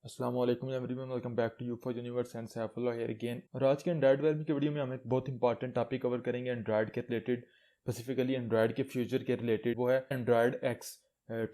अस्सलाम वालेकुम everyone, welcome back to you for universe and Saifullah here again. और आज के एंड्रॉइड डेवलपमेंट की वीडियो में हम एक बहुत इंपॉर्टेंट टॉपिक कवर करेंगे एंड्रॉइड के रिलेटेड, स्पेसिफिकली एंड्रॉइड के फ्यूचर के रिलेटेड। वो है एंड्रॉइड एक्स।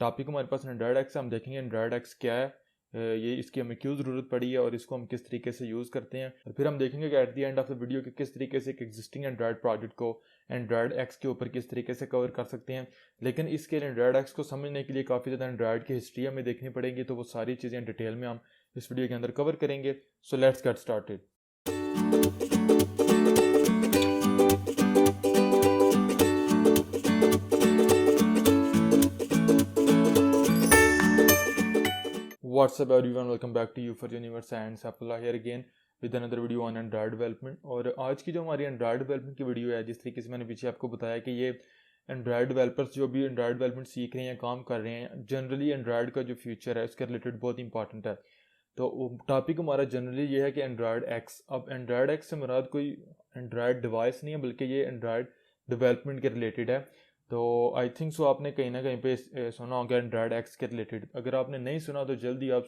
टॉपिक हमारे पास एंड्रॉइड एक्स, हम देखेंगे एंड्रॉइड एक्स क्या है, ये इसकी हमें क्यों ज़रूरत पड़ी है और इसको हम किस तरीके से यूज़ करते हैं। और फिर हम देखेंगे कि at the end of the video कि किस तरीके से एक एग्जिस्टिंग एंड्रॉइड प्रोजेक्ट को एंड्रॉइड एक्स के ऊपर किस तरीके से कवर कर सकते हैं। लेकिन इसके लिए एंड्रॉइड एक्स को समझने के लिए काफ़ी ज़्यादा एंड्रॉइड की हिस्ट्री हमें देखनी पड़ेगी, तो वो सारी चीज़ें डिटेल में हम इस वीडियो के अंदर कवर करेंगे। So let's get started. What's up everyone, welcome back to you for universe and Saifullah here again with another video on Android development. और आज की जो हमारी एंड्रॉइड डेवलपमेंट की वीडियो है, जिस तरीके से मैंने पीछे आपको बताया कि ये एंड्रॉइड डेवलपर्स जो भी एंड्रॉइड डेवलपमेंट सीख रहे हैं, काम कर रहे हैं, जनरली एंड्रॉइड का जो फ्यूचर है उसके रिलेटेड बहुत इंपॉर्टेंट है। तो टॉपिक हमारा जनरली ये है कि एंड्रॉयड एक्स। अब एंड्रॉयड एक्स से मुराद कोई एंड्रॉयड डिवाइस नहीं है, बल्कि ये एंड्रॉयड डेवलपमेंट के रिलेटेड है। तो आई थिंक सो आपने कहीं ना कहीं पे सुना होगा एंड्रॉयड एक्स के रिलेटेड। अगर आपने नहीं सुना तो जल्दी आप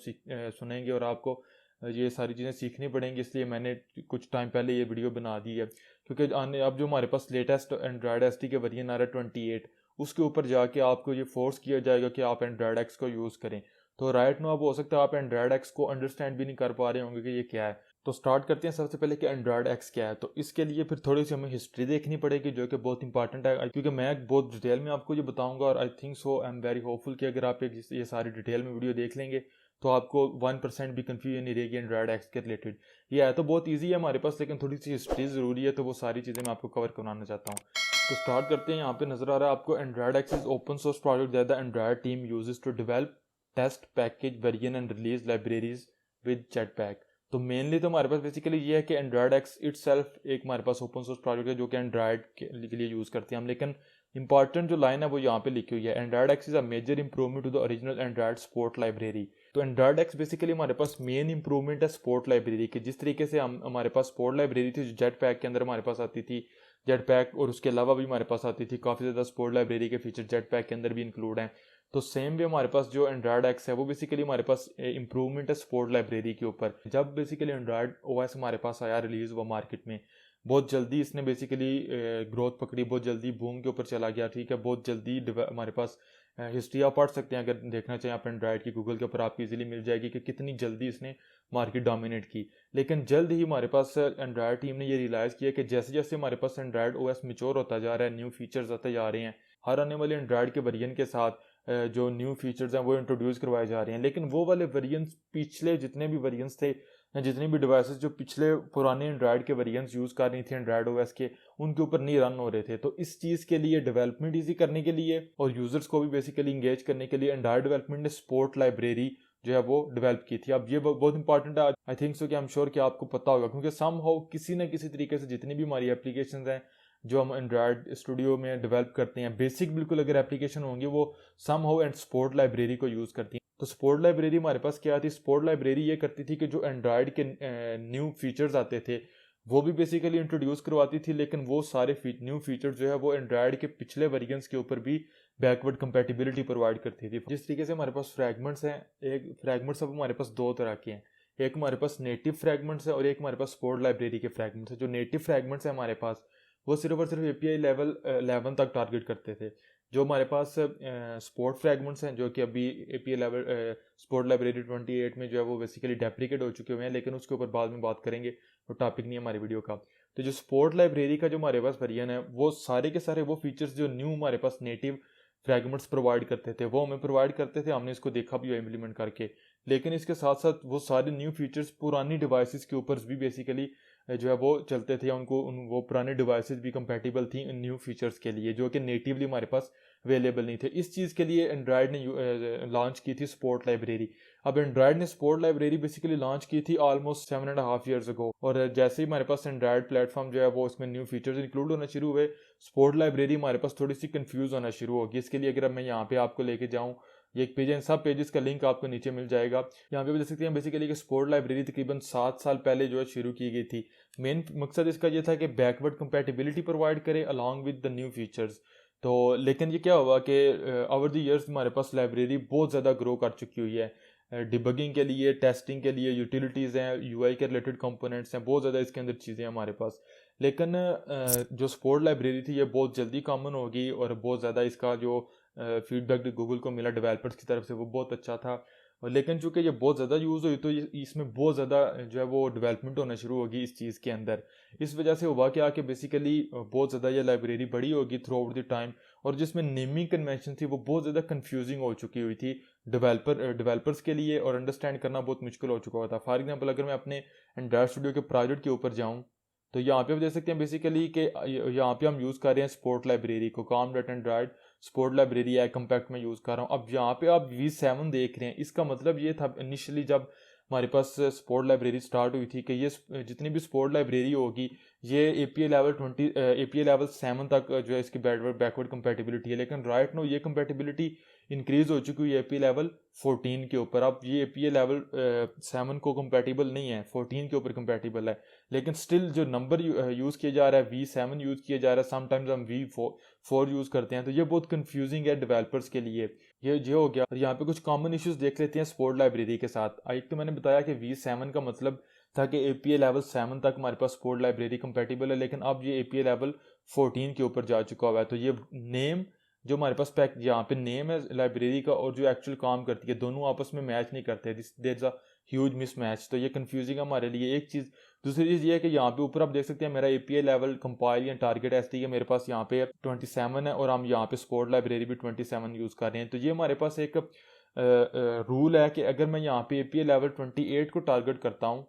सुनेंगे और आपको ये सारी चीज़ें सीखनी पड़ेंगी। इसलिए मैंने कुछ टाइम पहले ये वीडियो बना दी है, क्योंकि आने अब जो हमारे पास लेटेस्ट एंड्रॉयड एस टी के वर्जन आ रहा है 28, उसके ऊपर जाके आपको ये फोर्स किया जाएगा कि आप एंड्रॉयड एक्स को यूज़ करें। तो राइट नो अब हो सकता है आप एंड्रॉयड एक्स को अंडरस्टैंड भी नहीं कर पा रहे होंगे कि ये क्या है। तो स्टार्ट करते हैं सबसे पहले कि एंड्रॉयड एक्स क्या है। तो इसके लिए फिर थोड़ी सी हमें हिस्ट्री देखनी पड़ेगी, जो कि बहुत इंपॉर्टेंट है, क्योंकि मैं बहुत डिटेल में आपको ये बताऊंगा। और I think so I am very hopeful कि अगर आप ये सारी डिटेल में वीडियो देख लेंगे तो आपको 1% भी कन्फ्यूजन नहीं रहेगी एंड्रॉयड एक्स के रिलेटेड। ये है तो बहुत ईजी है हमारे पास, लेकिन थोड़ी सी हिस्ट्री ज़रूरी है, तो वो सारी चीज़ें मैं आपको कवर कराना चाहता हूँ। तो स्टार्ट करते हैं। यहाँ पे नजर आ रहा है आपको Android X is open source project that the Android team uses to develop test package variant and release libraries with Jetpack. तो मेनली तो हमारे पास बेसिकली ये है कि एंड्रॉयड एक्स इटसेल्फ एक हमारे पास ओपन सोर्स प्रोजेक्ट है जो कि एंड्रॉयड के लिए यूज़ करते हैं हम। लेकिन इंपॉर्टेंट जो लाइन है वो यहाँ पे लिखी हुई है, Android X is a major improvement to the original Android support library. तो एंड्रॉयड एक्स बेसिकली हमारे पास मेन इंप्रूवमेंट है सपोर्ट लाइब्रेरी की। जिस तरीके से हम हमारे पास सपोर्ट लाइब्रेरी थी जो जेट पैक के अंदर हमारे पास आती थी, जेट पैक और उसके अलावा भी हमारे पास आती थी काफ़ी ज़्यादा सपोर्ट लाइब्रेरी के फीचर जेट पैक के अंदर भी इंक्लूड हैं। तो सेम भी हमारे पास जो एंड्रॉयड एक्स है वो बेसिकली हमारे पास इंप्रूवमेंट है सपोर्ट लाइब्रेरी के ऊपर। जब बेसिकली एंड्रॉयड ओएस हमारे पास आया, रिलीज हुआ मार्केट में, बहुत जल्दी इसने बेसिकली ग्रोथ पकड़ी, बहुत जल्दी बूम के ऊपर चला गया। ठीक है, बहुत जल्दी हमारे पास हिस्ट्री आप पढ़ सकते हैं अगर देखना चाहें आप एंड्रॉयड की, गूगल के ऊपर आपको इजीली मिल जाएगी कि कितनी जल्दी इसने मार्केट डोमिनेट की। लेकिन जल्द ही हमारे पास एंड्रॉयड टीम ने ये रियलाइज़ किया कि जैसे जैसे हमारे पास एंड्रॉयड ओएस मैच्योर होता जा रहा है, न्यू फीचर्स आते जा रहे हैं, हर आने वाले एंड्रॉयड के वर्जन के साथ जो न्यू फीचर्स हैं वो इंट्रोड्यूस करवाए जा रहे हैं। लेकिन वो वाले वर्जन्स, पिछले जितने भी वर्जन्स थे, जितनी भी डिवाइसेस जो पिछले पुराने एंड्रॉयड के वर्जन्स यूज़ कर रही थी एंड्रॉयड ओएस के, उनके ऊपर नहीं रन हो रहे थे। तो इस चीज़ के लिए, डेवलपमेंट ईजी करने के लिए और यूजर्स को भी बेसिकली इंगेज करने के लिए एंड्रॉयड डेवलपमेंट ने सपोर्ट लाइब्रेरी जो है वो डेवलप की थी। अब ये बहुत इंपॉर्टेंट है, आई थिंक सो कि आई एम श्योर कि आपको पता होगा, क्योंकि सम हाउ किसी न किसी तरीके से जितनी भी हमारी एप्लीकेशन हैं जो हम एंड्रॉयड स्टूडियो में डेवलप करते हैं, बेसिक बिल्कुल अगर एप्लीकेशन होंगे वो somehow and support library को यूज़ करती हैं। तो सपोर्ट लाइब्रेरी हमारे पास क्या थी? सपोर्ट लाइब्रेरी ये करती थी कि जो एंड्रॉयड के न्यू फीचर्स आते थे वो भी बेसिकली इंट्रोड्यूस करवाती थी, लेकिन वो सारे न्यू फीचर्स जो है वो एंड्रॉयड के पिछले वर्जन्स के ऊपर भी बैकवर्ड कंपैटिबिलिटी प्रोवाइड करती थी। जिस तरीके से हमारे पास फ्रैगमेंट्स हैं, एक फ्रैगमेंट्स अब हमारे पास दो तरह के हैं, एक हमारे पास नेटिव फ्रैगमेंट्स है और एक हमारे पास सपोर्ट लाइब्रेरी के फ्रैगमेंट्स है। जो नेटिव फ्रैगमेंट्स है हमारे पास वो सिर्फ और सिर्फ एपीआई लेवल 11 तक टारगेट करते थे। जो हमारे पास सपोर्ट फ्रैगमेंट्स हैं जो कि अभी एपीआई लेवल सपोर्ट लाइब्रेरी 28 में जो है वो बेसिकली डेप्रिकेट हो चुके हुए हैं, लेकिन उसके ऊपर बाद में बात करेंगे, वो टॉपिक नहीं है हमारी वीडियो का। तो जो सपोर्ट लाइब्रेरी का जो हमारे पास वर्जन है वो सारे के सारे वो फीचर्स जो न्यू हमारे पास नेटिव फ्रैगमेंट्स प्रोवाइड करते थे वो हमें प्रोवाइड करते थे, हमने इसको देखा भी इम्प्लीमेंट करके। लेकिन इसके साथ साथ वो सारे न्यू फीचर्स पुरानी डिवाइसेस के ऊपर भी बेसिकली जो है वो चलते थे, वो पुराने डिवाइसेस भी कंपैटिबल थी इन न्यू फीचर्स के लिए जो कि नेटिवली हमारे पास अवेलेबल नहीं थे। इस चीज़ के लिए एंड्रॉयड ने लॉन्च की थी सपोर्ट लाइब्रेरी। अब एंड्रॉयड ने सपोर्ट लाइब्रेरी बेसिकली लॉन्च की थी ऑलमोस्ट 7.5 ईयर्स अगो, और जैसे ही हमारे पास एंड्रॉयड प्लेटफॉर्म जो है वो उसमें न्यू फीचर्स इंक्लूड होना शुरू हुए, सपोर्ट लाइब्रेरी हमारे पास थोड़ी सी कंफ्यूज होना शुरू होगी। इसके लिए अगर मैं यहाँ पे आपको लेके जाऊँ, ये एक पेज है, इन सब पेजेस का लिंक आपको नीचे मिल जाएगा। यहाँ पे भी देख सकते हैं बेसिकली कि सपोर्ट लाइब्रेरी तकरीबन 7 साल पहले जो है शुरू की गई थी। मेन मकसद इसका ये था कि बैकवर्ड कंपैटिबिलिटी प्रोवाइड करे along with the new features. तो लेकिन ये क्या हुआ कि ओवर द ईयर्स हमारे पास लाइब्रेरी बहुत ज़्यादा ग्रो कर चुकी हुई है। डिबगिंग के लिए, टेस्टिंग के लिए यूटिलिटीज़ हैं, यूआई के रिलेटेड कंपोनेंट्स हैं, बहुत ज़्यादा इसके अंदर चीज़ें हैं हमारे पास। लेकिन जो सपोर्ट लाइब्रेरी थी ये बहुत जल्दी कॉमन होगी और बहुत ज़्यादा इसका जो फीडबैक गूगल को मिला डेवलपर्स की तरफ से वो बहुत अच्छा था। और लेकिन चूंकि ये बहुत ज़्यादा यूज़ हुई तो इसमें बहुत ज़्यादा जो है वो डेवलपमेंट होना शुरू होगी इस चीज़ के अंदर। इस वजह से हुआ क्या कि बेसिकली बहुत ज़्यादा ये लाइब्रेरी बड़ी होगी थ्रू आउट द टाइम, और जिसमें नेमिंग कन्वेंशन थी वो बहुत ज़्यादा कंफ्यूजिंग हो चुकी हुई थी डेवलपर्स के लिए, और अंडरस्टैंड करना बहुत मुश्किल हो चुका हुआ था। फॉर एग्जांपल अगर मैं अपने एंड्रॉयड स्टूडियो के प्रोजेक्ट के ऊपर जाऊँ तो यहाँ पे आप देख सकते हैं बेसिकली कि यहाँ पे हम यूज़ कर रहे हैं स्पोर्ट लाइब्रेरी को, com dot Android support library है कम्पैक्ट में यूज़ कर रहा हूँ। अब यहाँ पे आप V7 देख रहे हैं, इसका मतलब ये था इनिशियली जब हमारे पास स्पोर्ट लाइब्रेरी स्टार्ट हुई थी कि ये जितनी भी स्पोर्ट लाइब्रेरी होगी ये API लेवल 7 तक जो है इसकी बैकवर्ड कंपेटिबिलिटी है। लेकिन राइट नो ये कंपेटिबिलिटी इंक्रीज हो चुकी है API लेवल 14 के ऊपर। अब ये API लेवल 7 को कंपेटिबल नहीं है, 14 के ऊपर कंपेटिबल है। लेकिन स्टिल जो नंबर यूज़ किया जा रहा है V7 यूज़ किया जा रहा है, समटाइम्स हम V4 यूज़ करते हैं, तो ये बहुत कंफ्यूजिंग है डेवलपर्स के लिए। ये हो गया। और यहाँ पे कुछ कॉमन इश्यूज देख लेते हैं स्पोर्ट लाइब्रेरी के साथ। एक तो मैंने बताया कि V7 का मतलब था कि API लेवल 7 तक हमारे पास स्पोर्ट लाइब्रेरी कंपेटिबल है, लेकिन अब ये API लेवल 14 के ऊपर जा चुका हुआ है। तो ये नेम जो हमारे पास पैक यहाँ पे नेम है लाइब्रेरी का और जो एक्चुअल काम करती है दोनों आपस में मैच नहीं करते, there is a huge mismatch. तो ये कंफ्यूजिंग है हमारे लिए एक चीज़। दूसरी चीज़ ये है कि यहाँ पे ऊपर आप देख सकते हैं मेरा API लेवल कंपाइल या टारगेट एसटी मेरे पास यहाँ पे 27 है, और हम यहाँ पे स्पोर्ट लाइब्रेरी भी 27 यूज़ कर रहे हैं। तो ये हमारे पास एक रूल है कि अगर मैं यहाँ पे API लेवल 28 को टारगेट करता हूँ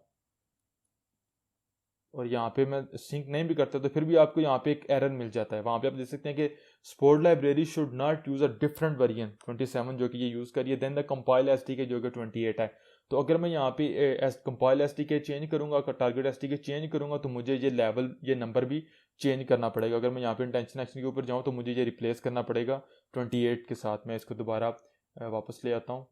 और यहाँ पे मैं सिंक नहीं भी करता तो फिर भी आपको यहाँ पे एक एरर मिल जाता है। वहाँ पे आप देख सकते हैं कि sport library should not use a different variant 27 जो कि ये यूज़ करिए, देन द कंपाइल एसटीके जो कि 28 है। तो अगर मैं यहाँ पे कंपाइल एसटीके चेंज करूँगा, टारगेट एसटीके चेंज करूँगा, तो मुझे ये लेवल ये नंबर भी चेंज करना पड़ेगा। अगर मैं यहाँ पे इंटेंशन एक्शन के ऊपर जाऊँ तो मुझे ये रिप्लेस करना पड़ेगा 28 के साथ। मैं इसको दोबारा वापस ले आता हूँ।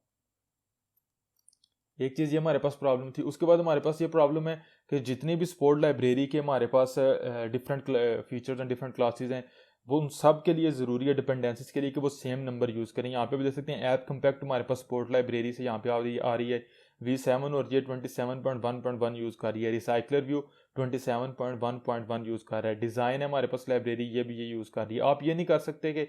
एक चीज़ ये हमारे पास प्रॉब्लम थी। उसके बाद हमारे पास ये प्रॉब्लम है कि जितनी भी स्पोर्ट लाइब्रेरी के हमारे पास different features and different classes हैं वो उन सब के लिए ज़रूरी है डिपेंडेंसीज के लिए कि वो सेम नंबर यूज़ करें। यहाँ पे भी देख सकते हैं ऐप कम्पैक्ट हमारे पास स्पोर्ट लाइब्रेरी से यहाँ पे आ रही है V7 और ये 27.1.1 यूज़ कर रही है। रिसाइकलर व्यू 27.1.1 यूज़ कर रहा है। डिज़ाइन है हमारे पास लाइब्रेरी ये भी ये यूज़ कर रही है। आप ये नहीं कर सकते कि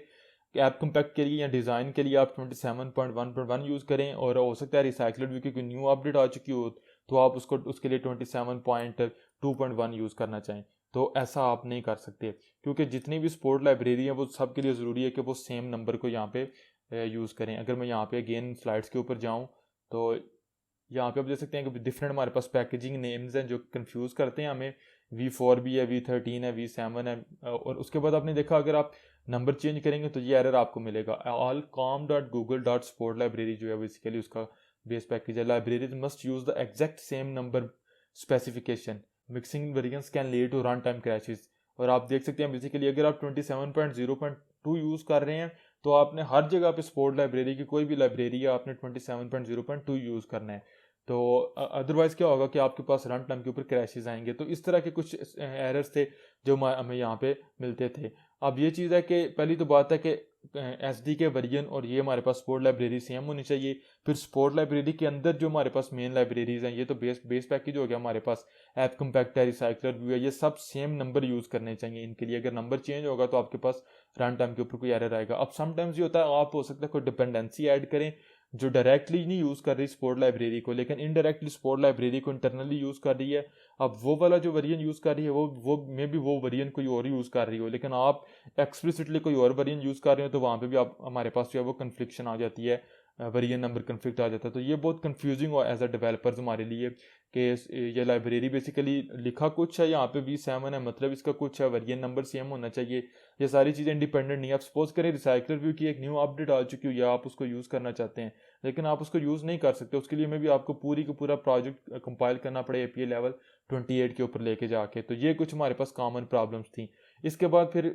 ऐप कम्पैक्ट के लिए या डिज़ाइन के लिए आप 27.1.1 यूज़ करें और हो सकता है रिसाइकल्ड व्यू की कोई न्यू अपडेट आ चुकी हो तो आप उसके लिए 27.2.1 यूज़ करना चाहें, तो ऐसा आप नहीं कर सकते क्योंकि जितनी भी स्पोर्ट लाइब्रेरी है वो सब के लिए ज़रूरी है कि वो सेम नंबर को यहाँ पे यूज़ करें। अगर मैं यहाँ पे अगेन स्लाइड्स के ऊपर जाऊँ तो यहाँ पे आप देख सकते हैं कि डिफरेंट हमारे पास पैकेजिंग नेम्स हैं जो कंफ्यूज करते हैं हमें। V4 भी है, V13 है, V7 है, और उसके बाद आपने देखा अगर आप नंबर चेंज करेंगे तो ये एरर आपको मिलेगा। All com dot Google dot support library जो है बेसिकली उसका बेस पैकेज है। Libraries must use the exact same number specification, mixing variants can lead to run time crashes. और आप देख सकते हैं बेसिकली अगर आप 27.0.2 यूज़ कर रहे हैं तो आपने हर जगह पे स्पोर्ट लाइब्रेरी की कोई भी लाइब्रेरी है आपने 27.0.2 यूज़ करना है। तो अदरवाइज़ क्या होगा कि आपके पास रन टाइम के ऊपर क्रैशेस आएंगे। तो इस तरह के कुछ एरर्स थे जो हमें यहाँ पे मिलते थे। अब ये चीज़ है कि पहली तो बात है कि SD के वर्जन और ये हमारे पास स्पोर्ट लाइब्रेरी सेम होनी चाहिए। फिर स्पोर्ट लाइब्रेरी के अंदर जो हमारे पास मेन लाइब्रेरीज हैं ये तो बेस पैकेज हो गया हमारे पास, ऐप कम्पैक्ट है, रिसाइकलर व्यू है, ये सब सेम नंबर यूज़ करने चाहिए इनके लिए। अगर नंबर चेंज होगा तो आपके पास रन टाइम के ऊपर कोई एरर आएगा। अब समटाइम्स ये होता है आप हो सकता है कोई डिपेंडेंसी ऐड करें जो डायरेक्टली नहीं यूज़ कर रही स्पोर्ट लाइब्रेरी को लेकिन इनडायरेक्टली स्पोर्ट लाइब्रेरी को इंटरनली यूज़ कर रही है। अब वो वाला जो वेरिएंट यूज़ कर रही है वो मे बी वो वेरिएंट कोई और यूज़ कर रही हो, लेकिन आप एक्सप्लिसिटली कोई और वेरिएंट यूज़ कर रहे हो तो वहाँ पे भी आप हमारे पास जो है वो कन्फ्लिक्शन आ जाती है, वेरिएंट नंबर कन्फ्लिक्ट आ जाता है। तो ये बहुत कन्फ्यूजिंग हो एज अ डेवलपर्स हमारे लिए कि ये लाइब्रेरी बेसिकली लिखा कुछ है यहाँ पे V7 है, मतलब इसका कुछ है, वेरिएंट नंबर सेम होना चाहिए। ये सारी चीज़ें इंडिपेंडेंट नहीं। आप सपोज करें रिसाइकलर व्यू की एक न्यू अपडेट आ चुकी हो या आप उसको यूज़ करना चाहते हैं लेकिन आप उसको यूज़ नहीं कर सकते, उसके लिए में भी आपको पूरी का पूरा प्रोजेक्ट कंपाइल करना पड़े API लेवल 28 के ऊपर लेके जाके। तो ये कुछ हमारे पास कॉमन प्रॉब्लम्स थी। इसके बाद फिर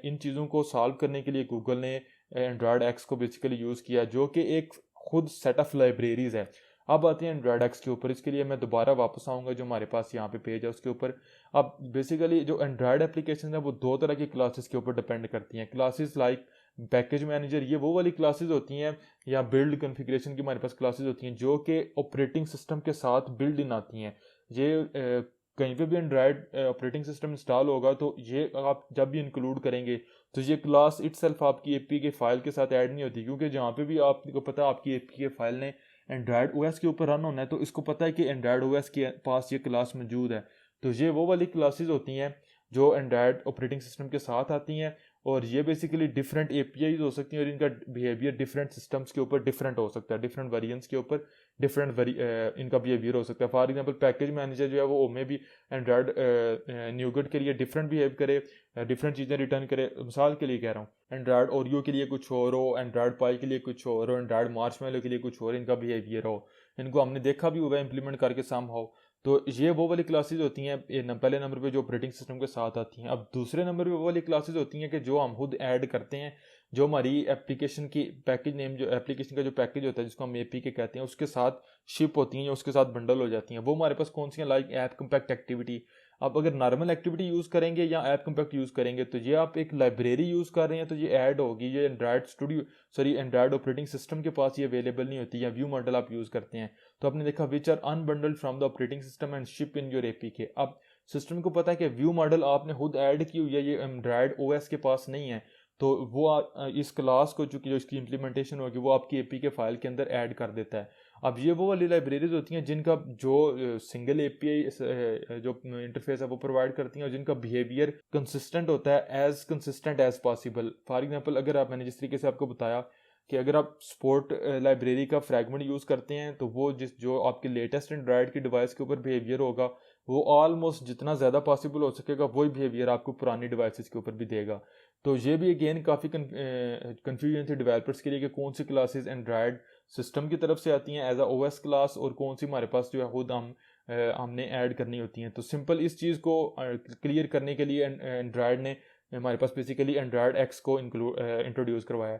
इन चीज़ों को सॉल्व करने के लिए गूगल ने एंड्रॉयड एक्स को बेसिकली यूज़ किया जो कि एक खुद सेट ऑफ लाइब्रेरीज है। अब आते हैं एंड्रॉयड एक्स के ऊपर। इसके लिए मैं दोबारा वापस आऊँगा जो हमारे पास यहाँ पे पेज है उसके ऊपर। अब बेसिकली जो एंड्रॉयड एप्लीकेशन है वो दो तरह की क्लासेस के ऊपर डिपेंड करती हैं। क्लासेस लाइक पैकेज मैनेजर, ये वो वाली क्लासेस होती हैं, या बिल्ड कॉन्फ़िगरेशन की हमारे पास क्लासेस होती हैं जो कि ऑपरेटिंग सिस्टम के साथ बिल्ड इन आती हैं। ये कहीं पे भी एंड्रॉयड ऑपरेटिंग सिस्टम इंस्टॉल होगा तो ये आप जब भी इंक्लूड करेंगे तो ये क्लास इटसेल्फ आपकी एपी के फाइल के साथ ऐड नहीं होती, क्योंकि जहाँ पे भी आपको पता है आपकी एपी के फाइल ने एंड्रॉयड ओएस के ऊपर रन होना है, तो इसको पता है कि एंड्रॉयड ओएस के पास ये क्लास मौजूद है। तो ये वो वाली क्लासेस होती हैं जो एंड्रॉयड ऑपरेटिंग सिस्टम के साथ आती हैं, और ये बेसिकली डिफरेंट एपीआईज हो सकती हैं, और इनका बिहेवियर डिफरेंट सिस्टम्स के ऊपर डिफरेंट हो सकता है, डिफरेंट वेरिएंट्स के ऊपर डिफरेंट इनका बिहेवियर हो सकता है। फॉर एग्जांपल पैकेज मैनेजर जो है वो में भी एंड्रॉयड न्यूगेट के लिए डिफरेंट बिहेव करे, डिफरेंट चीज़ें रिटर्न करे। मिसाल के लिए कह रहा हूँ, एंड्रॉयड ओरियो के लिए कुछ और हो, एंड्रॉयड पाई के लिए कुछ और हो, एंड्रॉयड मार्शमैलो के लिए कुछ और इनका बिहेवियर हो। इनको हमने देखा भी हुआ है इम्प्लीमेंट करके सम हो। तो ये वो वाली क्लासेस होती हैं पहले नंबर पे जो ऑपरेटिंग सिस्टम के साथ आती हैं। अब दूसरे नंबर पे वो वाली क्लासेस होती हैं कि जो हम खुद ऐड करते हैं, जो हमारी एप्लीकेशन की पैकेज नेम, जो एप्लीकेशन का जो पैकेज होता है जिसको हम एपी के कहते हैं, उसके साथ शिप होती हैं या उसके साथ बंडल हो जाती हैं। वो हमारे पास कौन सी हैं, लाइक ऐप कम्पैक्ट एक्टिविटी। अब अगर नॉर्मल एक्टिविटी यूज़ करेंगे या ऐप कम्पैक्ट यूज़ करेंगे तो ये आप एक लाइब्रेरी यूज़ कर रहे हैं तो ये ऐड होगी, ये Android studio Android operating system के पास ये अवेलेबल नहीं होती, या व्यू मॉडल आप यूज़ करते हैं तो आपने देखा which are unbundled from the operating system and ship in your APK. अब सिस्टम को पता है कि व्यू मॉडल आपने खुद ऐड की हुई है, ये एंड्रॉयड ओएस के पास नहीं है, तो वो इस क्लास को चूंकि जो इसकी इम्प्लीमेंटेशन होगी वो आपकी एपी के फाइल के अंदर ऐड कर देता है। अब ये वो वाली लाइब्रेरीज होती हैं जिनका जो सिंगल एपीआई जो इंटरफेस है वो प्रोवाइड करती हैं, और जिनका बिहेवियर कंसिस्टेंट होता है, as consistent as possible. For example अगर आप, मैंने जिस तरीके से आपको बताया कि अगर आप स्पोर्ट लाइब्रेरी का फ्रैगमेंट यूज़ करते हैं तो वो जो आपके लेटेस्ट एंड्रॉयड की डिवाइस के ऊपर बिहेवियर होगा वो ऑलमोस्ट जितना ज़्यादा पॉसिबल हो सकेगा वही बिहेवियर आपको पुरानी डिवाइसेस के ऊपर भी देगा। तो ये भी अगेन काफ़ी कन्फ्यूजन थी डेवलपर्स के लिए कि कौन सी क्लासेस एंड्रॉयड सिस्टम की तरफ से आती हैं एज अ ओएस क्लास, और कौन सी हमारे पास जो है खुद हमने ऐड करनी होती हैं। तो सिंपल इस चीज़ को क्लियर करने के लिए एंड्रॉयड ने हमारे पास बेसिकली एंड्रॉयड एक्स को इंट्रोड्यूस करवाया।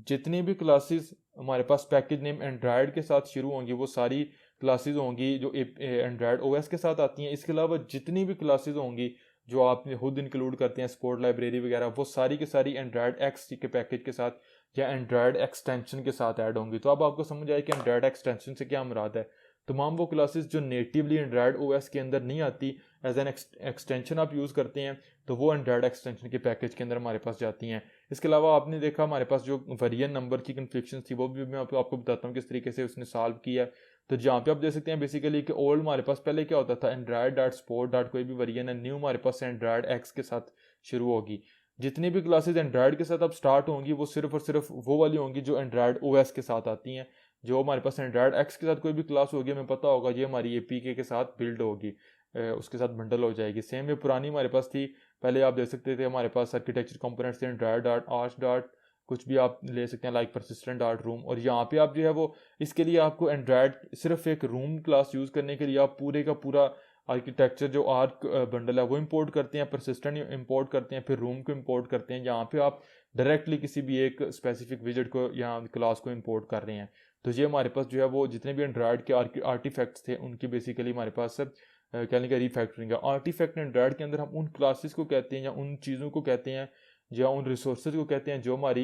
जितनी भी क्लासेस हमारे पास पैकेज नेम एंड्रॉयड के साथ शुरू होंगी वो सारी क्लासेस होंगी जो एंड्रॉयड ओएस के साथ आती हैं। इसके अलावा जितनी भी क्लासेस होंगी जो आप खुद इंक्लूड करते हैं स्पोर्ट लाइब्रेरी वगैरह, वो सारी की सारी एंड्रॉयड एक्स के पैकेज के साथ या एंड्रॉयड एक्सटेंशन के साथ ऐड होंगी। तो अब आपको समझ आए कि एंड्रॉयड एक्सटेंशन से क्या मुराद है। तमाम वो क्लासेस जो नेटिवली एंड्रॉयड ओएस के अंदर नहीं आती, एज एन एक्सटेंशन आप यूज़ करते हैं तो वो एंड्रॉयड एक्सटेंशन के पैकेज के अंदर हमारे पास जाती हैं। इसके अलावा आपने देखा हमारे पास जो वेरिएंट नंबर की कन्फ्लिक्शन थी वो भी मैं आपको बताता हूँ किस तरीके से उसने सॉल्व किया। तो जहाँ पे आप देख सकते हैं बेसिकली कि ओल्ड हमारे पास पहले क्या होता था, एंड्रॉयड डॉट स्पोर्ट डॉट कोई भी वेरिएंट है, न्यू हमारे पास एंड्रॉयड एक्स के साथ शुरू होगी। जितनी भी क्लासेस एंड्रॉयड के साथ अब स्टार्ट होंगी वो सिर्फ और सिर्फ वो वाली होंगी जो एंड्रॉयड ओएस के साथ आती हैं। जो हमारे पास एंड्रॉयड एक्स के साथ कोई भी क्लास होगी हमें पता होगा ये हमारी एपीके के साथ बिल्ड होगी, उसके साथ बंडल हो जाएगी। सेम ये पुरानी हमारे पास थी, पहले आप देख सकते थे हमारे पास आर्किटेक्चर कंपोनेंट्स थे एंड्रॉयड डॉट आर्च डॉट कुछ भी आप ले सकते हैं, लाइक परसिस्टेंट डॉट रूम। और यहाँ पे आप जो है वो इसके लिए आपको एंड्रॉयड सिर्फ एक रूम क्लास यूज़ करने के लिए आप पूरे का पूरा आर्किटेक्चर जो आर्क बंडल है वो इंपोर्ट करते हैं, परसिस्टेंट इंपोर्ट करते हैं, फिर रूम को इंपोर्ट करते हैं। यहाँ पे आप डायरेक्टली किसी भी एक स्पेसिफिक विजेट को या क्लास को इंपोर्ट कर रहे हैं। तो ये हमारे पास जो है वो जितने भी एंड्रॉयड के आर्टिफैक्ट्स थे उनकी बेसिकली हमारे पास सब कहने का रीफैक्टरिंग है। आर्टिफैक्ट एंड्रॉयड के अंदर हम उन क्लासेस को कहते हैं या उन चीज़ों को कहते हैं या उन रिसोर्सेज को कहते हैं जो हमारी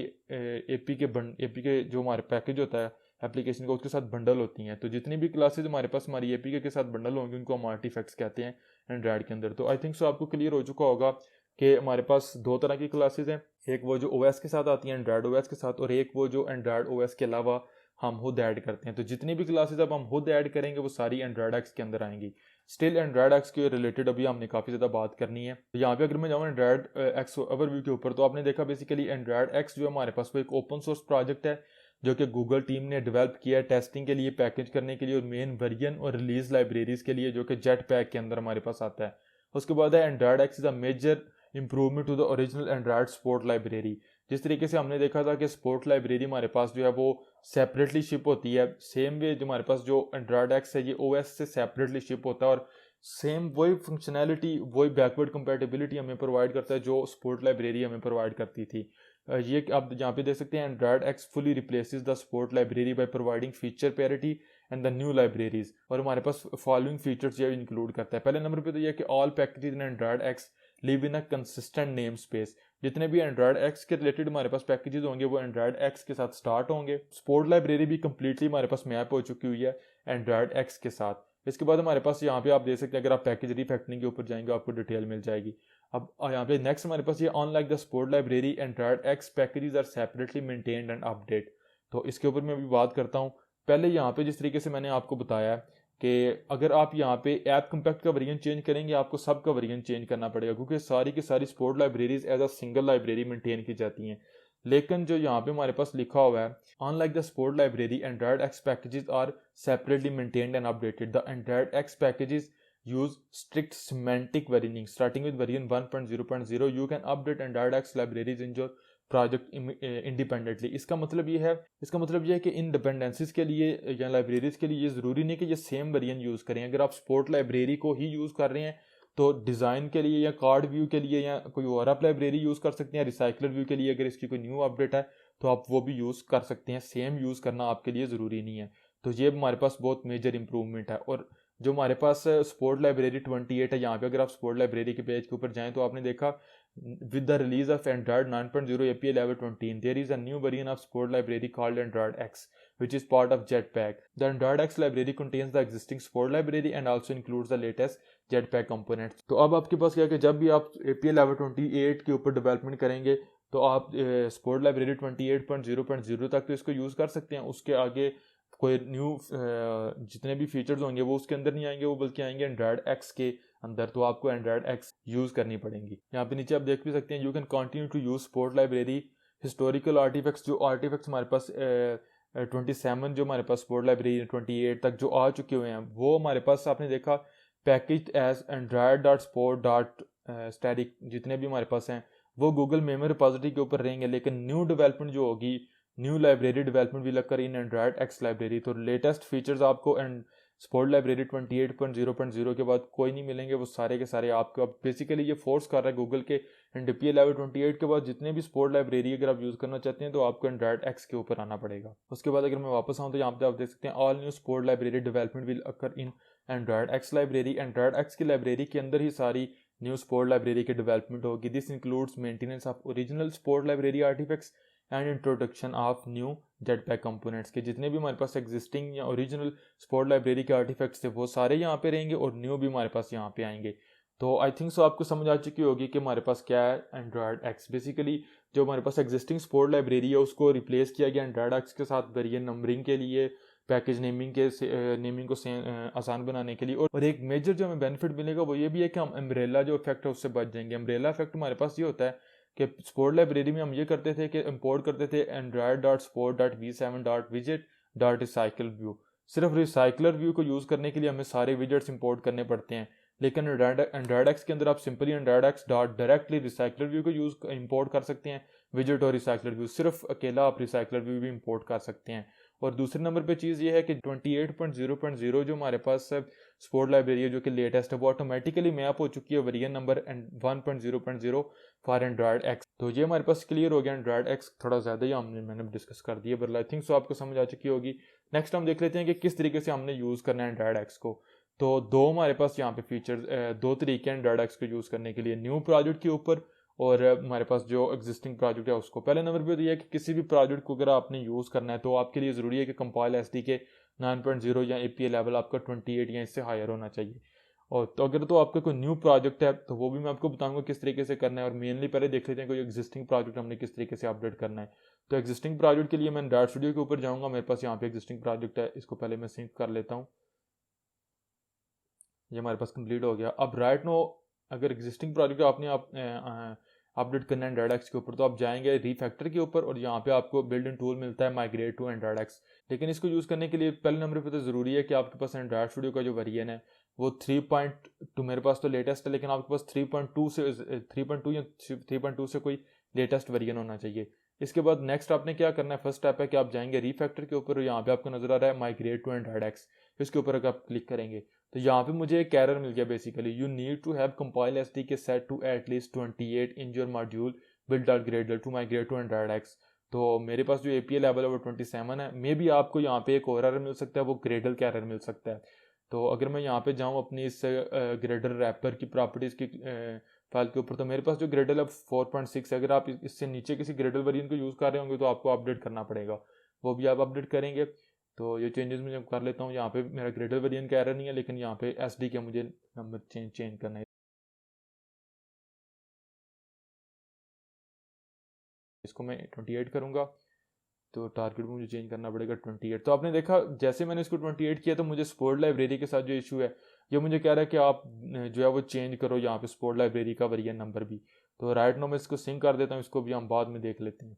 एपी के जो हमारे पैकेज होता है एप्लीकेशन का उसके साथ बंडल होती हैं। तो जितनी भी क्लासेज हमारे पास हमारी एपी के साथ बंडल होंगी उनको हम आर्टिफैक्ट्स कहते हैं एंड्रॉयड के अंदर। तो आई थिंक सो आपको क्लियर हो चुका होगा कि हमारे पास दो तरह की क्लासेज हैं, एक वो जो ओएस के साथ आती हैं एंड्रॉयड ओएस के साथ, और एक वो जो एंड्रॉयड ओएस के अलावा हम खुद ऐड करते हैं। तो जितनी भी क्लासेज अब हम खुद ऐड करेंगे वो सारी एंड्रॉयड एक्स के अंदर आएंगी। स्टिल एंड्रॉयड एक्स के रिलेटेड अभी हमने काफ़ी ज़्यादा बात करनी है। तो यहाँ पे अगर मैं जाऊँ एंड्रॉयड एक्स ओवरव्यू के ऊपर, तो आपने देखा बेसिकली एंड्रॉयड एक्स जो हमारे पास वो एक ओपन सोर्स प्रोजेक्ट है जो कि गूगल टीम ने डेवलप किया है टेस्टिंग के लिए, पैकेज करने के लिए, और मेन वर्जन और रिलीज लाइब्रेरीज के लिए जो कि जेट पैक के अंदर हमारे पास आता है। उसके बाद है Android X is a major improvement to the original Android support library. जिस तरीके से हमने देखा था कि स्पोर्ट लाइब्रेरी हमारे पास जो है वो सेपरेटली शिप होती है, सेम वे जो हमारे पास जो एंड्रॉयड एक्स है ये ओएस से सेपरेटली शिप होता है, और सेम वही फंक्शनैलिटी वही बैकवर्ड कंपैटिबिलिटी हमें प्रोवाइड करता है जो स्पोर्ट लाइब्रेरी हमें प्रोवाइड करती थी। ये आप यहाँ पे देख सकते हैं Android x fully replaces the support library by providing feature parity and the new libraries. और हमारे पास फॉलोइंग फीचर्स ये इंक्लूड करता है। पहले नंबर पे तो ये कि all packages in Android x live in a consistent name space. जितने भी एंड्रॉयड एक्स के रिलेटेड हमारे पास पैकेजेस होंगे वो एंड्रॉयड एक्स के साथ स्टार्ट होंगे। स्पोर्ट लाइब्रेरी भी कंप्लीटली हमारे पास मैप हो चुकी हुई है एंड्रॉयड एक्स के साथ। इसके बाद हमारे पास यहाँ पे आप देख सकते हैं, अगर आप पैकेज रीफैक्टरिंग के ऊपर जाएंगे आपको डिटेल मिल जाएगी। अब यहाँ पे नेक्स्ट हमारे पास ये unlike the support library Android X packages are separately maintained and update. तो इसके ऊपर मैं अभी बात करता हूँ। पहले यहाँ पे जिस तरीके से मैंने आपको बताया कि अगर आप यहाँ पे ऐप कम्पैक्ट का वर्जन चेंज करेंगे आपको सब का वर्जन चेंज करना पड़ेगा, क्योंकि सारी की सारी support libraries as a single library maintain की जाती हैं। लेकिन जो यहाँ पे हमारे पास लिखा हुआ है unlike the support library Android X packages are separately maintained and updated. The Android X packages use strict semantic versioning starting with version 1.0.0 you can update Android X libraries in your project independently. इसका मतलब ये है कि इन dependencies के लिए या libraries के लिए ये ज़रूरी नहीं कि ये सेम वर्जन यूज़ करें। अगर आप स्पोर्ट लाइब्रेरी को ही यूज़ कर रहे हैं तो डिज़ाइन के लिए या कार्ड व्यू के लिए या कोई और आप लाइब्रेरी यूज़ कर सकते हैं। रिसाइकलर व्यू के लिए अगर इसकी कोई न्यू अपडेट है तो आप वो भी यूज़ कर सकते हैं। सेम यूज़ करना आपके लिए ज़रूरी नहीं है। तो ये हमारे पास बहुत मेजर इंप्रूवमेंट है। और जो हमारे पास स्पोर्ट लाइब्रेरी 28 है, यहाँ पे अगर आप स्पोर्ट लाइब्रेरी के पेज के ऊपर जाएं तो आपने देखा with the release of Android 9.0 API level 20 there is a new version of sport library called Android X which is part of Jetpack. The Android X library contains the existing sport library and also includes the latest Jetpack components. तो अब आपके पास क्या है कि जब भी आप API level 28 के ऊपर डेवलपमेंट करेंगे तो आप स्पोर्ट लाइब्रेरी 28.0.0 तक तो इसको यूज़ कर सकते हैं। उसके आगे कोई न्यू जितने भी फीचर्स होंगे वो उसके अंदर नहीं आएंगे, वो बल्कि आएंगे एंड्रॉयड एक्स के अंदर। तो आपको एंड्रॉयड एक्स यूज़ करनी पड़ेंगी। यहाँ पे नीचे आप देख भी सकते हैं you can continue to use support library historical artifacts. जो आर्टिफैक्ट्स हमारे पास 27 जो हमारे पास स्पोर्ट लाइब्रेरी 28 तक जो आ चुके हुए हैं वो हमारे पास आपने देखा पैकेज एज android.sport.static जितने भी हमारे पास हैं वो गूगल मेमो रिपोजिटरी के ऊपर रहेंगे। लेकिन न्यू डेवलपमेंट जो होगी न्यू लाइब्रेरी डेवलपमेंट भी लगकर इन एंड्रॉयड एक्स लाइब्रेरी। तो लेटेस्ट फीचर्स आपको एंड स्पोर्ट लाइब्रेरी 28.0.0 के बाद कोई नहीं मिलेंगे, वो सारे के सारे आपको। अब बेसिकली ये फोर्स कर रहा है गूगल के एंड लेवल 28 के बाद जितने भी स्पोर्ट लाइब्रेरी अगर आप यूज़ करना चाहते हैं तो आपको एंड्रॉयड एक्स के ऊपर आना पड़ेगा। उसके बाद अगर मैं वापस आऊँ तो यहाँ पे आप देख सकते हैं all new support library development will occur in Android X library. Android X की लाइब्रेरी के अंदर ही सारी न्यू स्पोर्ट लाइब्रेरी की डेवलपमेंट होगी। This includes maintenance of original support library artifacts and introduction of new Jetpack components के जितने भी हमारे पास एग्जिस्टिंग या ओरिजिनल स्पोर्ट लाइब्रेरी के आर्टिफैक्ट्स थे वो सारे यहाँ पे रहेंगे और न्यू भी हमारे पास यहाँ पे आएंगे। तो आई थिंक सो आपको समझ आ चुकी होगी कि हमारे पास क्या है एंड्रॉयड एक्स। बेसिकली जो हमारे पास एग्जिस्टिंग स्पोर्ट लाइब्रेरी है उसको रिप्लेस किया गया एंड्रॉयड एक्स के साथ वेरिएंट नंबरिंग के लिए, पैकेज नेमिंग नेमिंग को आसान बनाने के लिए। और एक मेजर जो हमें बेनिफिट मिलेगा वो ये भी है कि हम अम्ब्रेला जो इफेक्ट है उससे बच जाएंगे। अम्ब्रेला इफेक्ट हमारे पास ये होता है कि स्पोर्ट लाइब्रेरी में हम ये करते थे कि इंपोर्ट करते थे android.sport.v7.widget.recycle व्यू। सिर्फ रिसाइकलर व्यू को यूज़ करने के लिए हमें सारे विजेट्स इंपोर्ट करने पड़ते हैं। लेकिन एंड्रॉयड एक्स के अंदर आप simply Android x dot directly recycler view को यूज़ इंपोर्ट कर सकते हैं। विजेट और रिसाइकलर व्यू सिर्फ अकेला आप रिसाइकलर व्यू भी इंपोर्ट कर सकते हैं। और दूसरे नंबर पे चीज़ ये है कि 28.0.0 जो हमारे पास स्पोर्ट लाइब्रेरी है जो कि लेटेस्ट है वो ऑटोमेटिकली मैप हो चुकी है variant number 1.0.0 for Android X. तो ये हमारे पास क्लियर हो गया एंड्रॉयड एक्स। थोड़ा ज़्यादा ही मैंने डिस्कस कर दिया बट आई थिंक सो आपको समझ आ चुकी होगी। नेक्स्ट हम देख लेते हैं कि किस तरीके से हमने यूज़ करना है एंड्रॉयड एक्स को। तो दो हमारे पास यहाँ पे फीचर्स दो तरीके हैं एंड्रॉयड एक्स को यूज़ करने के लिए, न्यू प्रोजेक्ट के ऊपर और हमारे पास जो एग्जिस्टिंग प्रोजेक्ट है उसको। पहले नंबर पे तो ये है कि किसी भी प्रोजेक्ट को अगर आपने यूज़ करना है तो आपके लिए ज़रूरी है कि कंपाइल एसडीके 9.0 या एपीआई लेवल आपका 28 या इससे हायर होना चाहिए। और तो अगर तो आपका कोई न्यू प्रोजेक्ट है तो वो भी मैं आपको बताऊंगा किस तरीके से करना है। और मेनली पहले देख लेते हैं कोई एग्जिस्टिंग प्रोजेक्ट हमने किस तरीके से अपडेट करना है। तो एग्जिस्टिंग प्रोजेक्ट के लिए मैं एंड्रॉयड स्टूडियो के ऊपर जाऊँगा। मेरे पास यहाँ पे एग्जिस्टिंग प्रोजेक्ट है, इसको पहले मैं सिंक कर लेता हूँ। ये हमारे पास कंप्लीट हो गया। अब राइट नो अगर एग्जिस्टिंग प्रोजेक्ट आपने अपडेट करना है एंड्रॉयड एक्स के ऊपर तो आप जाएंगे रीफैक्टर के ऊपर और यहाँ पे आपको बिल्ड इन टूल मिलता है माइग्रेट टू एंड्रॉयड एक्स। लेकिन इसको यूज़ करने के लिए पहले नंबर पे तो ज़रूरी है कि आपके पास एंड्रॉयड स्टूडियो का जो वेरिएंट है वो 3.2 मेरे पास तो लेटेस्ट है, लेकिन आपके पास 3.2 से 3.2 या 3.2 से कोई लेटेस्ट वेरिएंट होना चाहिए। इसके बाद नेक्स्ट आपने क्या करना है, फर्स्ट स्टेप है कि आप जाएंगे रीफैक्टर के ऊपर और यहाँ पे आपको नजर आ रहा है माइग्रेट टू एंड्रॉयड एक्स। इसके ऊपर अगर आप क्लिक करेंगे तो यहाँ पे मुझे एक एरर मिल गया basically you need to have compile SDK set to at least 28 in your module build.gradle to migrate to Android X. तो मेरे पास जो एपीआई लेवल है वो 27 है। मे बी आपको यहाँ पे एक और एरर मिल सकता है, वो ग्रेडल का एरर मिल सकता है। तो अगर मैं यहाँ पे जाऊँ अपनी इस ग्रेडल रैपर की प्रॉपर्टीज़ की फाइल के ऊपर। तो मेरे पास जो ग्रेडल अब 4.6 है, अगर आप इससे नीचे किसी ग्रेडल वेरिएंट को यूज़ कर रहे होंगे तो आपको अपडेट करना पड़ेगा, वो भी आप अपडेट करेंगे। तो ये चेंजेस मैं कर लेता हूँ। यहाँ पे मेरा ग्रेडल वेरिएंट का एरर नहीं है, लेकिन यहाँ पे SD का मुझे नंबर चेंज करना है। इसको मैं 28 करूँगा, तो टारगेट में मुझे चेंज करना पड़ेगा 28। तो आपने देखा जैसे मैंने इसको 28 किया तो मुझे स्पोर्ट लाइब्रेरी के साथ जो इशू है, ये मुझे कह रहा है कि आप जो है वो चेंज करो यहाँ पे स्पोर्ट लाइब्रेरी का वेरिएंट नंबर भी। तो राइट नाउ मैं इसको सिंक कर देता हूँ, इसको भी हम बाद में देख लेते हैं।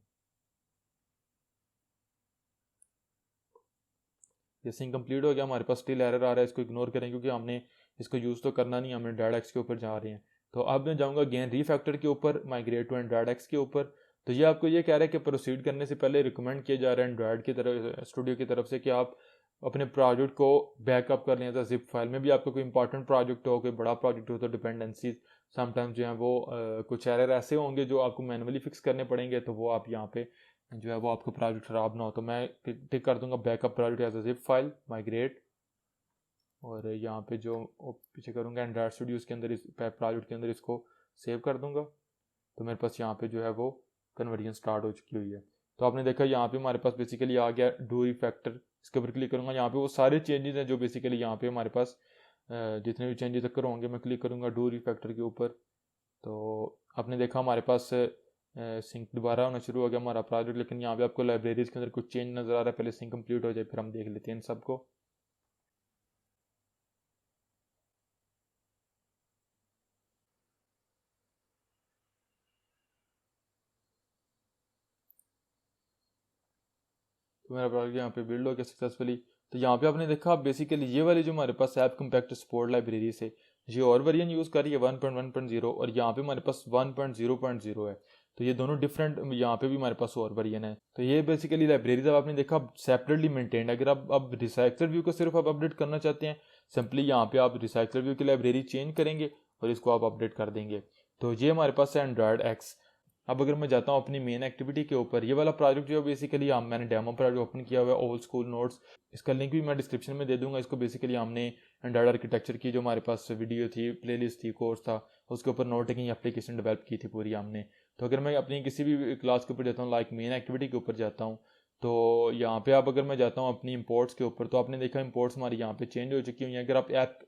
ये सिंक कंप्लीट हो गया, हमारे पास स्टिल एरर आ रहा है, इसको इग्नोर करें क्योंकि हमने इसको यूज़ तो करना नहीं, हमें एंड्रॉइड एक्स के ऊपर जा रहे हैं। तो अब मैं जाऊँगा अगेन रीफैक्टर के ऊपर, माइग्रेट टू एंड्रॉइड एक्स के ऊपर। तो ये आपको ये कह रहा है कि प्रोसीड करने से पहले रिकमेंड किया जा रहा है एंड्रॉइड की तरफ, स्टूडियो की तरफ से, कि आप अपने प्रोजेक्ट को बैकअप कर लें। जिप फाइल में भी आपको कोई इंपॉर्टेंट प्रोजेक्ट हो, कोई बड़ा प्रोजेक्ट हो, तो डिपेंडेंसीज समटाइम्स जो है वो कुछ एरर ऐसे होंगे जो आपको मैनुअली फिक्स करने पड़ेंगे, तो वो आप यहाँ पे जो है वो आपको प्रोजेक्ट खराब ना हो। तो मैं टिक कर दूंगा backup project as a zip file, migrate, और यहाँ पे जो पीछे करूँगा एंड्रॉइड स्टूडियो के अंदर, इस प्रोजेक्ट के अंदर इसको सेव कर दूंगा। तो मेरे पास यहाँ पे जो है वो कन्वर्जन स्टार्ट हो चुकी हुई है। तो आपने देखा यहाँ पे हमारे पास बेसिकली आ गया डू रिफैक्टर। इसके ऊपर क्लिक करूँगा, यहाँ पे वो सारे चेंजेस हैं जो बेसिकली यहाँ पे हमारे पास जितने भी चेंजेस अगर होंगे, मैं क्लिक करूँगा डू रिफैक्टर के ऊपर। तो आपने देखा हमारे पास सिंक दोबारा होना शुरू हो गया हमारा प्रोजेक्ट, लेकिन यहाँ पे आपको लाइब्रेरीज के अंदर कुछ चेंज नज़र आ रहा है। पहले सिंक कंप्लीट हो जाए फिर हम देख लेते हैं इन सबको। तो मेरा प्रोजेक्ट यहाँ पे बिल्ड हो गया सक्सेसफुली। तो यहाँ पे आपने देखा बेसिकली ये वाली जो हमारे पास ऐप कम्पैक्ट सपोर्ट लाइब्रेरी से ये और वेरिएंट यूज़ कर रही है 1.1.0, और यहाँ पे हमारे पास 1.0.0 है। तो ये दोनों डिफरेंट, यहाँ पे भी हमारे पास और वेरिएंट है। तो ये बेसिकली लाइब्रेरीज अब आपने देखा सेपरेटली मेंटेन्ड। अगर आप अब रिसाइकलर व्यू को सिर्फ आप अपडेट करना चाहते हैं, सिंपली यहाँ पे आप रिसाइकलर व्यू की लाइब्रेरी चेंज करेंगे और इसको आप अपडेट कर देंगे। तो ये हमारे पास है एंड्रॉयड एक्स। अब अगर मैं जाता हूँ अपनी मेन एक्टिविटी के ऊपर, ये वाला प्रोजेक्ट जो बेसिकली मैंने डेमो प्रोजेक्ट ओपन किया हुआ है, ओल्ड स्कूल नोट्स। इसका लिंक भी मैं डिस्क्रिप्शन में दे दूंगा। इसको बेसिकली हमने एंड्रॉइड आर्किटेक्चर की जो हमारे पास वीडियो थी, प्लेलिस्ट थी, कोर्स था, उसके ऊपर नोट टेकिंग एप्लीकेशन डेवलप की थी पूरी हमने। तो अगर मैं अपनी किसी भी क्लास के ऊपर जाता हूँ, लाइक मेन एक्टिविटी के ऊपर जाता हूँ, तो यहाँ पे आप अगर मैं जाता हूँ अपनी इंपोर्ट्स के ऊपर, तो आपने देखा इंपोर्ट्स हमारी यहाँ पे चेंज हो चुकी हुई हैं। अगर आप ऐप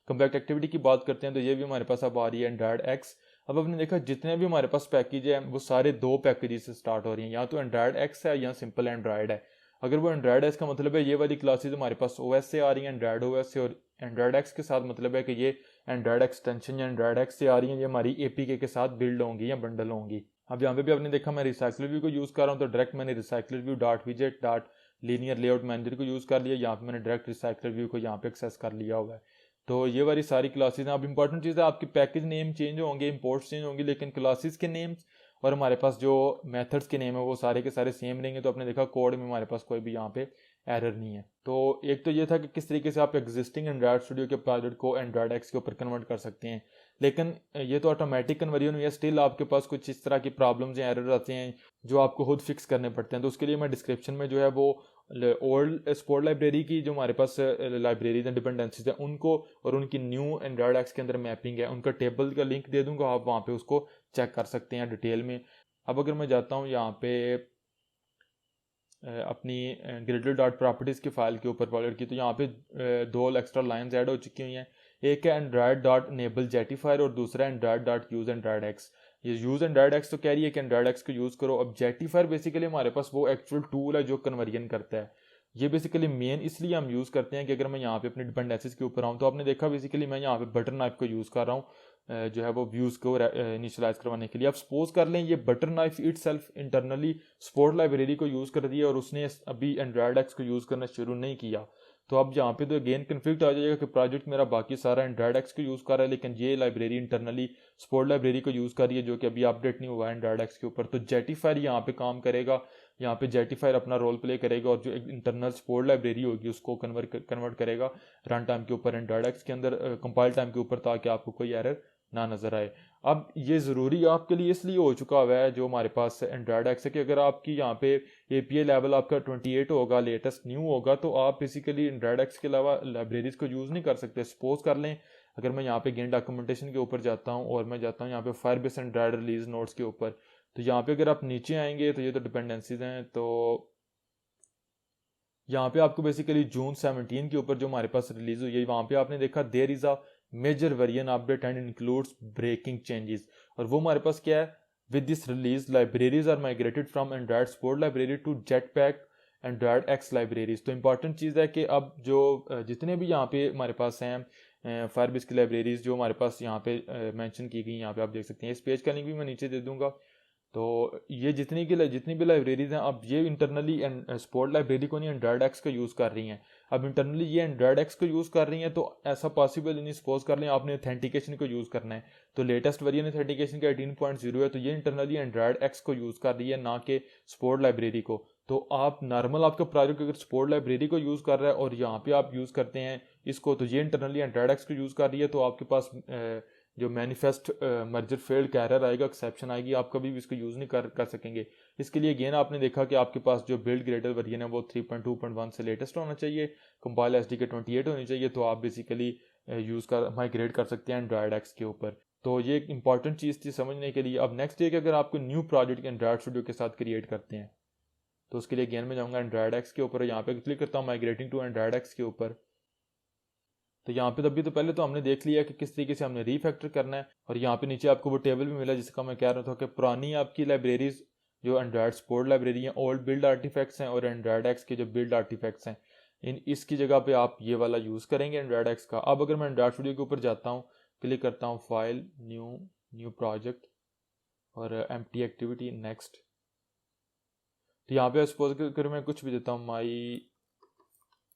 कम्पैक्ट एक्टिविटी की बात करते हैं तो ये भी हमारे पास अब आ रही है एंड्रॉइड एक्स। अब आपने देखा जितने भी हमारे पास पैकेज है वो सारे दो पैकेज से स्टार्ट हो रही हैं, या तो एंड्रॉइड एक्स है या सिंपल एंड्रॉइड है। अगर वो एंड्रॉइड है इसका मतलब है ये वाली क्लासेज हमारे पास ओएस से आ रही हैं, एंड्रॉइड ओएस से, और एंड्रॉइड एक्स के साथ मतलब है कि ये एंड्रॉइड एक्सटेंशन या एंड्रॉइड एक्स से आ रही हैं, ये हमारी एपीके के साथ बिल्ड होंगी या बंडल होंगी। अब यहाँ पे भी आपने देखा मैं रिसाइकलर व्यू को यूज़ कर रहा हूँ, तो डायरेक्ट मैंने रिसाइकलर व्यू डॉट विजेट डॉट लीनियर लेआउट मैनेजर को यूज़ कर लिया। यहाँ पे मैंने डायरेक्ट रिसाइकलर व्यू को यहाँ पे एक्सेस कर लिया हुआ है। तो ये वाली सारी क्लासेज हैं। अब इंपॉर्टेंट चीज़ है, आपके पैकेज नेम चेंज होंगे, इंपोर्ट्स चेंज होंगी, लेकिन क्लासेस के नेम्स और हमारे पास जो मेथड्स के नेम है वो सारे के सारे सेम रहेंगे। तो आपने देखा कोड में हमारे पास कोई भी यहाँ पे एरर नहीं है। तो एक तो ये था कि किस तरीके से आप एग्जिस्टिंग एंड्रॉइड स्टूडियो के प्रोजेक्ट को एंड्रॉइड एक्स के ऊपर कन्वर्ट कर सकते हैं, लेकिन ये तो ऑटोमेटिक कन्वर्जन हुई है। स्टिल आपके पास कुछ इस तरह की प्रॉब्लम्स या एरर आते हैं जो आपको खुद फिक्स करने पड़ते हैं। तो उसके लिए मैं डिस्क्रिप्शन में जो है वो ओल्ड स्पोर्ट लाइब्रेरी की जो हमारे पास लाइब्रेरीज हैं, डिपेंडेंसीज हैं, उनको और उनकी न्यू एंड्रॉइड एक्स के अंदर मैपिंग है, उनका टेबल का लिंक दे दूंगा, आप वहाँ पे उसको चेक कर सकते हैं डिटेल में। अब अगर मैं जाता हूँ यहाँ पे अपनी ग्रिडल डॉट प्रॉपर्टीज़ की फाइल के ऊपर प्रोजेक्ट की, तो यहाँ पे दो एक्स्ट्रा लाइंस ऐड हो चुकी हुई हैं। एक है एंड्रॉइड डॉट इनेबल जेटिफायर और दूसरा Android dot use Android x. ये यूज एंड्रॉइड एक्स तो कह रही है कि एंड्रॉइड एक्स को यूज़ करो। अब जेटिफायर बेसिकली हमारे पास वो एक्चुअल टूल है जो कन्वर्जन करता है। ये बेसिकली मेन इसलिए हम यूज़ करते हैं कि अगर मैं यहाँ पे अपने डिपेंडेंसीज के ऊपर आऊँ, तो आपने देखा बेसिकली मैं यहाँ पे बटर नाइफ को यूज़ कर रहा हूँ जो है वो व्यूज़ को इनिशियलाइज करवाने के लिए। आप सपोज कर लें ये butter knife it self internally sport library को यूज़ कर दिया और उसने अभी एंड्रॉइड एक्स को यूज़ करना शुरू नहीं किया, तो अब यहाँ पे तो अगेन कन्फ्लिक्ट आ जाएगा कि प्रोजेक्ट मेरा बाकी सारा एंड्रॉइड एक्स को यूज़ कर रहा है, लेकिन ये लाइब्रेरी इंटरनली स्पोर्ट लाइब्रेरी को यूज़ कर रही है जो कि अभी अपडेट नहीं हुआ है एंड्रॉइड एक्स के ऊपर। तो जेटिफायर यहाँ पे काम करेगा, यहाँ पे जेटिफायर अपना रोल प्ले करेगा और जो एक इंटरनल स्पोर्ट लाइब्रेरी होगी उसको कन्वर्ट करेगा रन टाइम के ऊपर एंड्रॉइड एक्स के अंदर, कंपाइल टाइम के ऊपर, ताकि आपको कोई एरर ना नज़र आए। अब ये ज़रूरी आपके लिए इसलिए हो चुका हुआ है जो हमारे पास एंड्रॉइड एक्स है कि अगर आपकी यहाँ पे API लेवल आपका 28 होगा, लेटेस्ट न्यू होगा, तो आप बेसिकली एंड्रॉइड एक्स के अलावा लाइब्रेरीज को यूज़ नहीं कर सकते। सपोज कर लें अगर मैं यहाँ पे गेन डॉक्यूमेंटेशन के ऊपर जाता हूँ और मैं जाता हूँ यहाँ पे फायरबेस एंड्रॉयड रिलीज नोट्स के ऊपर, तो यहाँ पे अगर आप नीचे आएंगे तो ये तो डिपेंडेंसीज हैं, तो यहाँ पे आपको बेसिकली जून 17 के ऊपर जो हमारे पास रिलीज हुई है, वहाँ पे आपने देखा there is a major variant update and includes breaking changes, और वो हमारे पास क्या है, with this release libraries are migrated from Android support library to Jetpack Android X libraries. तो इंपॉर्टेंट चीज़ है कि अब जो जितने भी यहाँ पे हमारे पास हैं फायरबेस की लाइब्रेरीज जो हमारे पास यहाँ पे मेंशन की गई, यहाँ पे आप देख सकते हैं, इस पेज का लिंक भी मैं नीचे दे दूंगा। तो ये जितनी भी लाइब्रेरीज हैं, अब ये इंटरनली स्पोर्ट लाइब्रेरी को नहीं एंड्रॉयड एक्स का यूज़ कर रही हैं। अब इंटरनली ये एंड्रॉयड एक्स को यूज़ कर रही हैं, तो ऐसा पॉसिबल नहीं, सपोज कर लें आपने ऑथेंटिकेशन को यूज़ करना है, तो लेटेस्ट वेरिएंट ऑथेंटिकेशन का 18.0 है, तो ये इंटरनली एंड्रॉयड एक्स को यूज़ कर रही है, ना कि स्पोर्ट लाइब्रेरी को। तो आप नॉर्मल आपका प्रोजेक्ट अगर स्पोर्ट लाइब्रेरी को यूज़ कर रहा है और यहाँ पे आप यूज़ करते हैं इसको, तो ये इंटरनली एंड्रॉयड एक्स को यूज़ कर रही है, तो आपके पास जो मैनिफेस्ट मर्जर फेल्ड कैरर आएगा, एक्सेप्शन आएगी, आप कभी भी इसको यूज़ नहीं कर सकेंगे। इसके लिए अगेन आपने देखा कि आपके पास जो बिल्ड ग्रेडर वर्जन है वो 3.2.1 से लेटेस्ट होना चाहिए, कंपाइल एसडीके 28 होनी चाहिए, तो आप बेसिकली यूज़ कर माइग्रेट कर सकते हैं एंड्रॉयड एक्स के ऊपर। तो ये एक इंपॉर्टेंट चीज़ थी समझने के लिए। अब नेक्स्ट ये कि अगर आपको न्यू प्रोजेक्ट एंड्रॉयड स्टूडियो के साथ क्रिएट करते हैं, तो उसके लिए अगेन मैं जाऊँगा एंड्रॉयड एक्स के ऊपर, यहाँ पे क्लिक करता हूँ माइग्रेटिंग टू एंड्रॉयड एक्स के ऊपर। तो यहाँ पे तभी तो पहले तो हमने देख लिया कि किस तरीके से हमने रीफैक्टर करना है, और यहाँ पे नीचे आपको वो टेबल भी मिला जिसका मैं कह रहा था कि पुरानी आपकी लाइब्रेरीज जो एंड्रॉयड स्पोर्ट लाइब्रेरी हैं, ओल्ड बिल्ड आर्टिफैक्ट्स हैं, और एंड्रॉयड एक्स के जो बिल्ड आर्टिफैक्ट्स हैं, इसकी जगह पे आप ये वाला यूज़ करेंगे एंड्रॉयड एक्स का। अब अगर मैं एंड्रॉयड स्टूडियो के ऊपर जाता हूँ, क्लिक करता हूँ फाइल, न्यू प्रोजेक्ट, और एम्प्टी एक्टिविटी, नेक्स्ट। तो यहाँ पे सपोज कर मैं कुछ भी देता हूँ, माई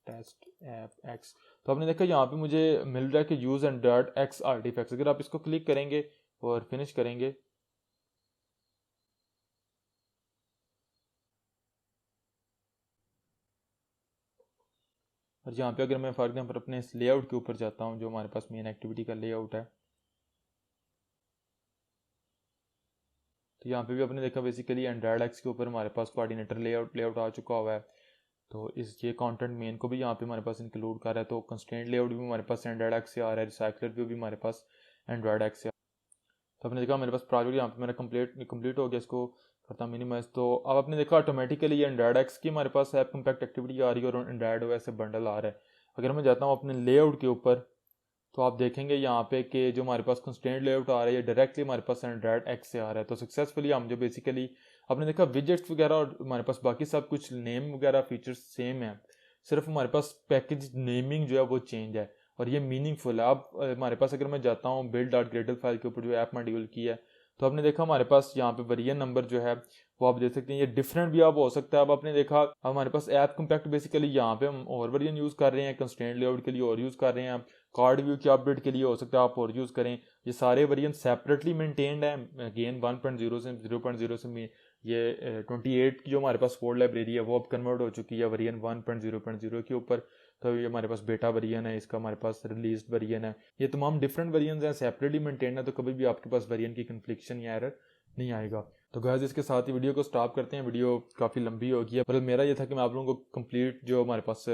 टेस्ट ऐप एक्स, तो आपने देखा यहाँ पे मुझे मिल रहा है कि यूज एंड्रॉयड एक्स आर्टिफैक्ट्स। अगर आप इसको क्लिक करेंगे और फिनिश करेंगे, और यहाँ पे अगर मैं फॉर एग्जाम्पल अपने इस लेआउट के ऊपर जाता हूँ जो हमारे पास मेन एक्टिविटी का लेआउट है, तो यहाँ पे भी आपने देखा बेसिकली एंड्रॉयड एक्स के ऊपर हमारे पास कोऑर्डिनेटर लेआउट आ चुका हुआ है। तो इस ये कंटेंट मेन को भी यहाँ पे हमारे पास इंक्लूड कर रहा है, तो कंस्ट्रेंट लेआउट भी हमारे पास एंड्रॉयड एक्स से आ रहा है, रिसाइकलर व्यू भी हमारे पास एंड्रॉयड एक्स से। तो आपने देखा मेरे पास प्रोजेक्ट यहाँ पे मेरा कंप्लीट हो गया, इसको करता हूँ मिनिमाइज। तो अब आपने देखा ऑटोमेटिकली ये एंड्रॉयड एक्स की हमारे पास ऐप कम्पैक्ट एक्टिविटी आ रही है और एंड्रॉयड ओएस से बंडल आ रहा है। अगर मैं जाता हूँ अपने लेआउट के ऊपर, तो आप देखेंगे यहाँ पे कि जो हमारे पास कंस्ट्रेंट लेआउट आ रहा है डायरेक्टली हमारे पास एंड्रॉयड एक्स से आ रहा है। तो सक्सेसफुली हम जो बेसिकली आपने देखा विजेट्स वगैरह और हमारे पास बाकी सब कुछ नेम वगैरह फीचर्स सेम है, सिर्फ हमारे पास पैकेज नेमिंग जो है वो चेंज है, और ये मीनिंगफुल है। अब हमारे पास अगर मैं जाता हूँ बिल्ड डॉट ग्रेडल फाइल के ऊपर जो ऐप मॉड्यूल की है, तो आपने देखा हमारे पास यहाँ पे वेरिएंट नंबर जो है वो आप देख सकते हैं, ये डिफरेंट भी आप हो सकता है। अब आपने देखा हमारे पास ऐप कम्पैक्ट बेसिकली यहाँ पे हम और वर्जन यूज़ कर रहे हैं, कंस्ट्रेंट लेआउट के लिए और यूज़ कर रहे हैं, कार्ड व्यू के अपडेट के लिए हो सकता है आप और यूज़ करें। ये सारे वेरिएंट सेपरेटली मेंटेन्ड है, अगेन 1.0 से 0.0 से ये 28 की जो हमारे पास स्पोर्ट लाइब्रेरी है वो अब कन्वर्ट हो चुकी है वेरिएंट 1.0.0 के ऊपर। तो ये हमारे पास बेटा वेरिएंट है, इसका हमारे पास रिलीज वेरिएंट है, ये तमाम डिफरेंट वेरिएंट्स हैं, सेपरेटली मेंटेन है, तो कभी भी आपके पास वेरिएंट की कन्फ्लिक्शन या एरर नहीं आएगा। तो गाइस इसके साथ ही वीडियो को स्टॉप करते हैं, वीडियो काफ़ी लंबी हो गई है, पर मेरा ये था कि मैं आप लोगों को कंप्लीट जो हमारे पास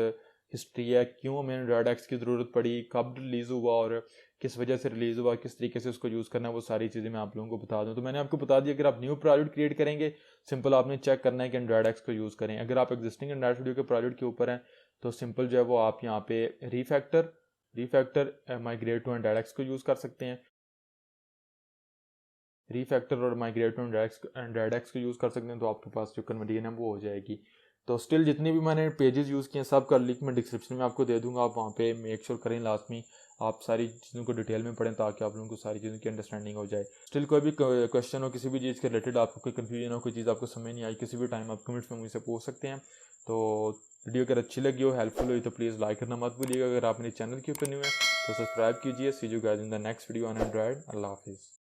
हिस्ट्री है, क्यों हमें एंड्रॉयड एक्स की ज़रूरत पड़ी, कब रिलीज़ हुआ और किस वजह से रिलीज़ हुआ, किस तरीके से उसको यूज़ करना है, वो सारी चीज़ें मैं आप लोगों को बता दूं। तो मैंने आपको बता दिया अगर आप न्यू प्रोजेक्ट क्रिएट करेंगे, सिंपल आपने चेक करना है कि एंड्रॉयड एक्स को यूज़ करें। अगर आप एग्जिस्टिंग एंड्रॉयड स्टूडियो के प्रोजेक्ट के ऊपर हैं, तो सिंपल जो है वो आप यहाँ पे रीफैक्टर माइग्रेट टू एंड्रॉयड एक्स को यूज़ कर सकते हैं, रीफैक्टर और माइग्रेट टू एंड्रॉयड एक्स को यूज़ कर सकते हैं, तो आपके पास जो कन्वर्जन है वो हो जाएगी। तो स्टिल जितने भी मैंने पेजेस यूज़ किए हैं सब का लिंक मैं डिस्क्रिप्शन में आपको दे दूंगा, आप वहाँ पे मेक श्योर करें लास्ट में आप सारी चीज़ों को डिटेल में पढ़ें ताकि आप लोगों को सारी चीज़ों की अंडरस्टैंडिंग हो जाए। स्टिल कोई भी क्वेश्चन हो किसी भी चीज़ के रिलेटेड, आपको कोई कन्फ्यूजन हो, कोई चीज़ आपको समझ नहीं आई, किसी भी टाइम आप कमेंट्स में मुझसे पूछ सकते हैं। तो वीडियो अगर अच्छी लगी हो, हेल्पफुल हुई, तो प्लीज़ लाइक करना मत भूलिएगा। अगर आप मेरे चैनल के ऊपर न्यू है तो सब्सक्राइब कीजिए। See you guys in the next video on Android. अल्लाह हाफिज़।